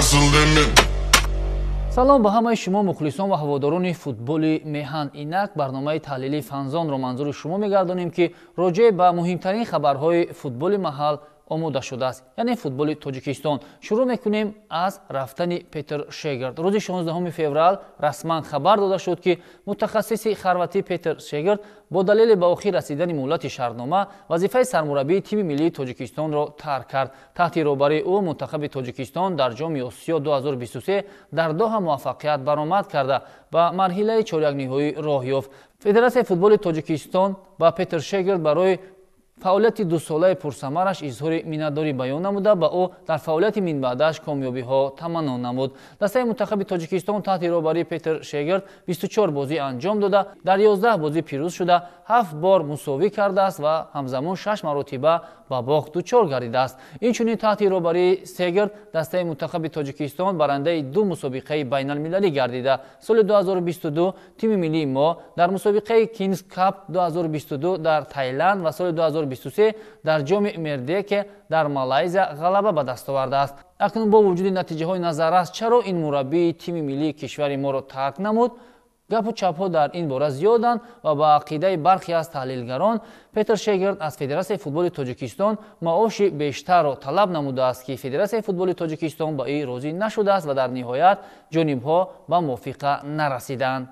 sky's the limit. салом ба ҳамаи шумо мухлисон ва ҳаводорони футболи меҳан. Инак барномаи таҳлили фанзонро манзури шумо мегардонем ки роҷеъ ба муҳимтарин хабарҳои футболи маҳал омода шудааст, яъне футболи Тоҷикистон. Шурӯъ мекунем аз рафтани Петр Шегирд. рӯзи 16 феврал расман хабар дода шуд ки мутахассиси хорватӣ Петр Шегирд бо далели ба охир расидани муҳлати шаҳрнома вазифаи сармураббии тими миллии Тоҷикистонро тарк кард. таҳти роҳбарии ӯ мунтахаби Тоҷикистон дар ҷоми Осиё 2023 дар Доҳа муваффақият баромад карда ба марҳилаи чорякниҳоӣ роҳ ёфт. Федератсияи футболи Тоҷикистон ба Петр Шегирд барои фаъолияти дусолаи пурсамараш изҳори миннатдорӣ баён намуда, ба ӯ дар фаъолияти минбаъдаш камёбиҳо таманно намуд. Дастаи мунтахаби Тоҷикистон таҳти роҳбарии Петр Шегирд 24 бозӣ анҷом дода, дар 11 бозӣ пирӯз шуда, 7 бор мусовӣ кардааст ва ҳамзамон 6 маротиба ба бохт дучор гардидааст. Инчунин таҳти роҳбарии Шегирд дастаи мунтахаби Тоҷикистон барандаи 2 мусобиқаи байналмилалӣ гардида. соли 2022 тими миллии мо дар мусобиқаи Kings Cup 2022 дар Таиланд ва соли 2023 дар ҷоми Мердеке дар Малайзия ғалаба ба даст овардааст. Акнун бо вуҷуди натиҷаҳои назаррас чаро ин мураббии тими миллии кишвари моро тарк намуд? Гапу чапҳо дар ин бора зиёданд ва ба ақидаи бархе аз таҳлилгарон Петр Шегирд аз Федератсияи футболи Тоҷикистон маоши бештарро талаб намудааст ки Федератсияи футболи Тоҷикистон ба ин розӣ нашудааст ва дар ниҳоят ҷонибҳо ба мувофиқа нарасиданд.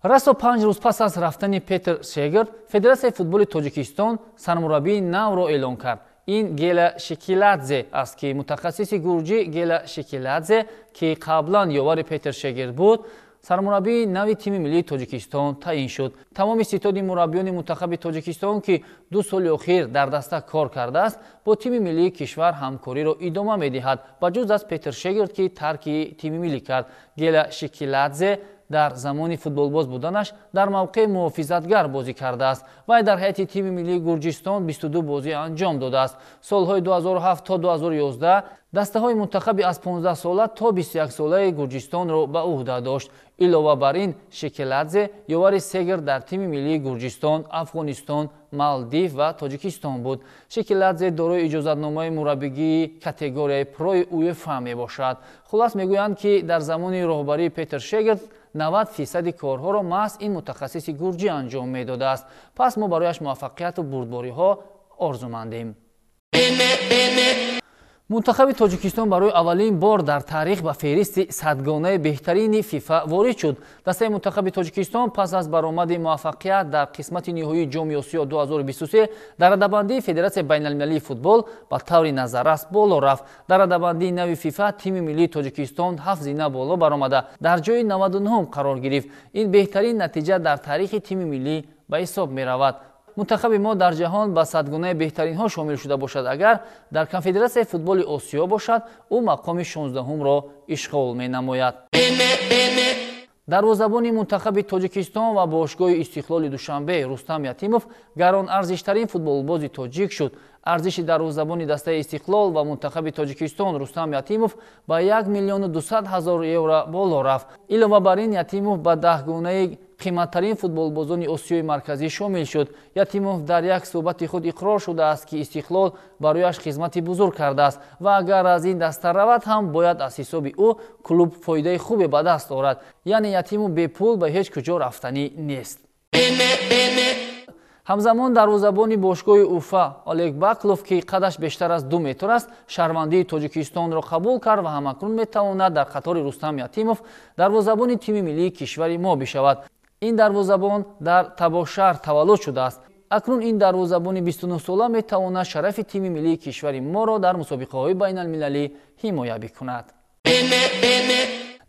расо 5 рӯз пас аз рафтани Петр Шегирд, Федератсияи футболи Тоҷикистон сармураббии навро эълон кард. ин Гела Шекеладзе аст ки мутахассиси гурҷӣ Гела Шекеладзе ки қаблан ёвари Петр Шегирд буд, сармураббии нави тими миллии Тоҷикистон таъин шуд. Тамоми ситоди мураббиёни мунтахаби Тоҷикистон ки 2 соли охир дар даста кор кардааст, бо тими миллии кишвар ҳамкориро идома медиҳад, ба ҷуз аз Петр Шегирд ки тарки тими миллӣ кард. Гела Шекеладзе дар замони футболбоз буданаш дар мавқеи муҳофизатгар бозӣ кардааст. Вай дар ҳайати тими миллии Гурҷистон 22 бозӣ анҷом додааст. солҳои 2007 то 2011 дастаҳои мунтахаби аз 15 сола то 21 солаи Гурҷистонро ба уҳда дошт. Илова бар ин, Шекеладзе ёвари Шегирд дар тими миллии Гурҷистон, Афғонистон, Малдив ва Тоҷикистон буд. Шекеладзе дорои иҷозатномаи мураббигии категорияи прои УЕФА мебошад. Хулос мегӯянд ки дар замони роҳбарии Петр Шегирд 90% корҳоро маҳз ин мутахассиси гурҷӣ анҷом медодааст. Пас мо барояш муваффақияту бурдбориҳо орзумандем. мунтахаби Тоҷикистон барои аввалин бор дар таърих ба феҳристи садгонаи беҳтарини ФИФА ворид шуд. Дастаи мунтахаби Тоҷикистон пас аз баромади муваффақият дар қисмати ниҳоии ҷоми Осиё 2023 дар радабандии Федератсияи байналмилалии футбол ба таври назаррас боло рафт. дар радабандии нави ФИФА тими миллии Тоҷикистон 7 зина боло баромада дар ҷои 99 қарор гирифт. ин беҳтарин натиҷа дар таърихи тими миллӣ ба ҳисоб меравад. мунтахаби мо дар ҷаҳон ба садгонаи беҳтаринҳо шомил шуда бошад. агар дар Конфедератсияи футболи Осиё бошад, ӯ мақоми 16-умро ишғол менамояд. дарвозабони мунтахаби Тоҷикистон ва бошгоҳи Истиқлоли Душанбе Рустам Ятимов гаронарзиштарин футболбози тоҷик шуд. арзиши дарвозабони дастаи Истиқлол ва мунтахаби Тоҷикистон Рустам Ятимов ба 1 миллион 200 ҳазор евро боло рафт. илова бар ин, Ятимов ба 10 гунаи қиматтарин футболбозони Осиёи марказӣ шомил шуд. Ятимов дар як суҳбати худ иқрор шудааст ки Истиқлол барояш хизмати бузург кардааст ва агар аз ин даста равад ҳам бояд аз ҳисоби ӯ клуб фоидаи хубе ба даст орад. яъне Ятимов бепул ба ҳеҷ куҷо рафтанӣ нест. ҳамзамон дарвозабони бошгоҳи Уфа Олег Баклов ки қадаш бештар аз 2 метр аст, шаҳрвандии Тоҷикистонро қабул кард ва ҳамакнун метавонад дар қатори Рустам Ятимов дарвозабони тими миллии кишвари мо бишавад. ин дарвозабон дар Табошаҳр таваллуд шудааст. акнун ин дарвозабони 29 сола метавонад шарафи тими миллии кишвари моро дар мусобиқаҳои байналмилалӣ ҳимоя бикунад.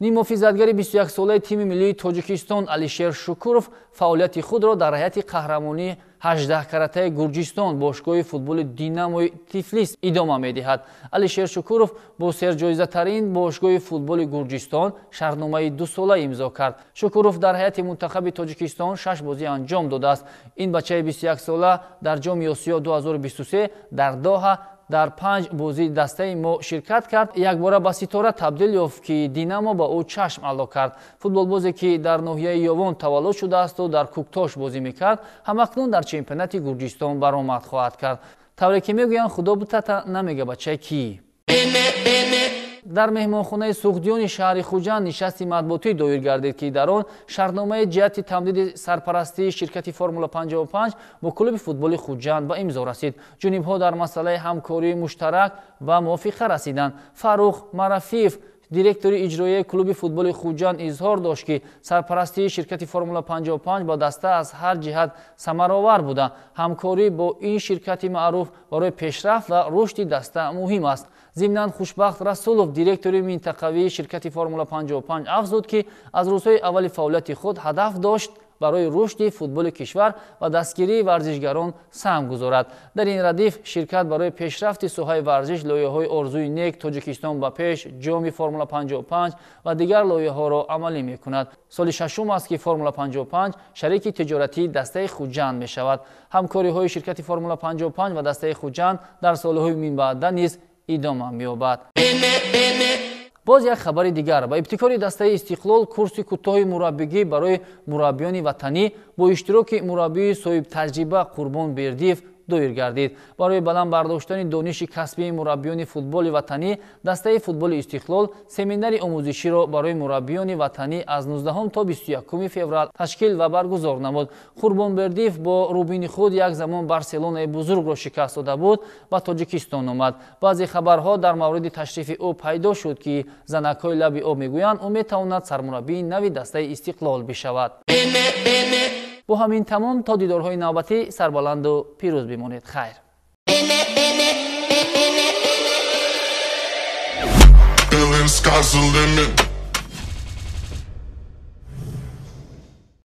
нимуҳофизатгари 21 солаи тими миллии Тоҷикистон Алишер Шукуров фаъолияти худро дар ҳайати қаҳрамонӣ 18 каратаи Гурҷистон бошгоҳи футболи Динамои Тифлис идома медиҳад. Алишер Шукуров бо серҷоизатарин бошгоҳи футболи Гурҷистон шаҳрномаи 2 сола имзо кард. Шукуров дар ҳайати мунтахаби Тоҷикистон 6 бозӣ анҷом додааст. ин бачаи 21 сола дар ҷоми Осиё 2023 дар Доҳа дар 5 бозӣ дастаи мо ширкат кард. якбора ба ситора табдил ёфт ки Динамо ба ӯ чашм алло кард. футболбозе ки дар ноҳияи Ёвон таваллуд шудаасту дар Куктош бозӣ мекард, ҳамакнун дар чемпионати Гурҷистон баромад хоҳад кард. тавре ки мегӯянд худо бутата намега бачаи кӣ. дар меҳмонхонаи суғдиёни шаҳри хуҷанд нишасти матбуотӣ доир гардид, ки дар он шартномаи ҷиҳати тамдиди сарпарастии ширкати Формула 55 бо клуби футболи Хуҷанд ба имзо расид. ҷонибҳо дар масъалаи ҳамкории муштарак ба мувофиқа расиданд. Фаррух Марафиев, директори иҷроияи клуби футболи Хуҷанд, изҳор дошт, ки сарпарастии ширкати Формула 55 ба даста аз ҳар ҷиҳат самаровар буда. ҳамкорӣ бо ин ширкати маъруф барои пешрафт ва рушди даста муҳим аст. зимнан Хушбахт Расулов, директори минтақавии ширкати Формула 55, афзуд, ки аз рӯзҳои аввали фаъолияти худ ҳадаф дошт барои рушди футболи кишвар ва дастгирии варзишгарон саҳм гузорад. дар ин радиф ширкат барои пешрафти соҳаи варзиш лоиҳаҳои орзуи нек Тоҷикистон ба пеш, ҷоми Формула 55 ва дигар лоиҳаҳоро амалӣ мекунад. соли шашум аст, ки Формула 55 шарики тиҷоратии дастаи Хуҷанд мешавад. ҳамкориҳои ширкати Формула 55 ва дастаи Хуҷанд дар солҳои минбаъда низ идома меёбад. боз як хабари дигар. ба ибтикори дастаи Истиқлол курси кӯтоҳи мураббигӣ барои мураббиёни ватанӣ бо иштироки мураббии соҳибтаҷриба Қурбон Бердиев доир гардид. барои баланд бардоштани дониши касбии мураббиёни футболи ватанӣ, дастаи футболи Истиқлол семинари омӯзиширо барои мураббиёни ватанӣ аз 19 то 21 феврал ташкил ва баргузор намуд. Қурбон Бердиев бо рубини худ як замон Барселонаи бузургро шикаст дода буд, ба Тоҷикистон омад. баъзе хабарҳо дар мавриди ташрифи ӯ пайдо шуд, ки занакҳои лаби об мегӯянд ӯ метавонад сармураббии нави дастаи Истиқлол бишавад. бо ҳамин тамом то дидорҳои навбатӣ сарбаланду пирӯз бимонед. хайр. Sky's the limit.